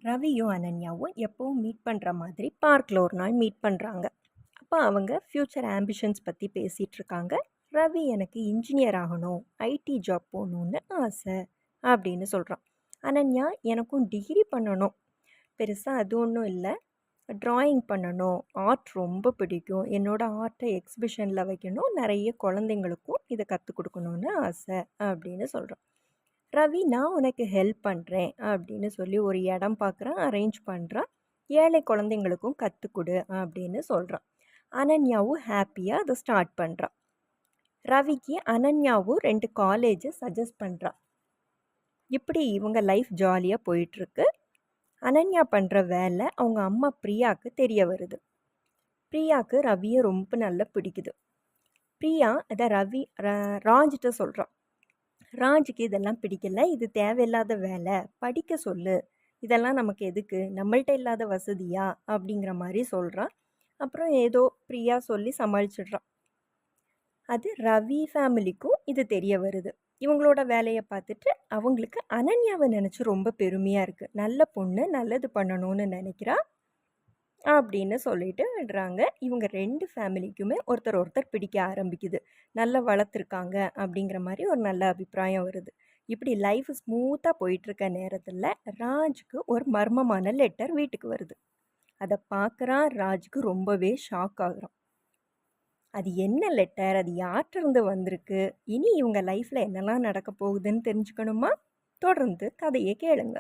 ரவியும் அனன்யாவும் எப்பவும் மீட் பண்ணுற மாதிரி பார்க்கில் ஒரு நாள் மீட் பண்ணுறாங்க. அப்போ அவங்க ஃப்யூச்சர் ஆம்பிஷன்ஸ் பற்றி பேசிகிட்டு இருக்காங்க. ரவி எனக்கு இன்ஜினியர் ஆகணும், ஐடி ஜாப் போகணுன்னு ஆசை அப்படின்னு சொல்கிறான். அனன்யா எனக்கும் டிகிரி பண்ணணும், பெருசாக அது ஒன்றும் இல்லை, ட்ராயிங் பண்ணணும், ஆர்ட் ரொம்ப பிடிக்கும், என்னோடய ஆர்ட்டை எக்ஸிபிஷனில் வைக்கணும், நிறைய குழந்தைங்களுக்கும் இதை கற்றுக் கொடுக்கணுன்னு ஆசை அப்படின்னு சொல்கிறான். ரவி நான் உனக்கு ஹெல்ப் பண்ணுறேன் அப்படின்னு சொல்லி ஒரு இடம் பார்க்குறான், அரேஞ்ச் பண்ணுறான், ஏழை குழந்தைங்களுக்கும் கற்றுக் கொடு அப்படின்னு சொல்கிறான். அனன்யாவும் ஹாப்பியாக அதை ஸ்டார்ட் பண்ணுறான். ரவிக்கு அனன்யாவும் 2 காலேஜை சஜஸ்ட் பண்ணுறான். இப்படி இவங்க லைஃப் ஜாலியாக போயிட்டுருக்கு. அனன்யா பண்ணுற வேலை அவங்க அம்மா பிரியாவுக்கு தெரிய வருது. பிரியாவுக்கு ரவியை ரொம்ப நல்லா பிடிக்குது. பிரியா அதை ராஜ்கிட்ட சொல்கிறான். ராஜுக்கு இதெல்லாம் பிடிக்கல, இது தேவையில்லாத வேலை, படிக்க சொல்லு, இதெல்லாம் நமக்கு எதுக்கு, நம்மள்ட்ட இல்லாத வசதியா அப்படிங்கிற மாதிரி சொல்கிறான். அப்புறம் ஏதோ பிரியா சொல்லி சமாளிச்சிடுறான். அது ரவி ஃபேமிலிக்கும் இது தெரிய வருது. இவங்களோட வேலையை பார்த்துட்டு அவங்களுக்கு அனன்யாவை நினச்சி ரொம்ப பெருமையாக இருக்குது. நல்ல பொண்ணு, நல்லது பண்ணணும்னு நினைக்கிறா அப்படின்னு சொல்லிட்டு விடுறாங்க. இவங்க 2 ஃபேமிலிக்குமே ஒருத்தர் பிடிக்க ஆரம்பிக்குது. நல்லா வளர்த்துருக்காங்க அப்படிங்கிற மாதிரி ஒரு நல்ல அபிப்பிராயம் வருது. இப்படி லைஃப் ஸ்மூத்தாக போயிட்டுருக்க நேரத்தில் ராஜுக்கு ஒரு மர்மமான லெட்டர் வீட்டுக்கு வருது. அதை பார்க்குறான். ராஜுக்கு ரொம்பவே ஷாக் ஆகுறான். அது என்ன லெட்டர், அது யார்கிட்டருந்து வந்திருக்கு, இனி இவங்க லைஃப்பில் என்னெல்லாம் நடக்க போகுதுன்னு தெரிஞ்சுக்கணுமா? தொடர்ந்து கதையை கேளுங்க.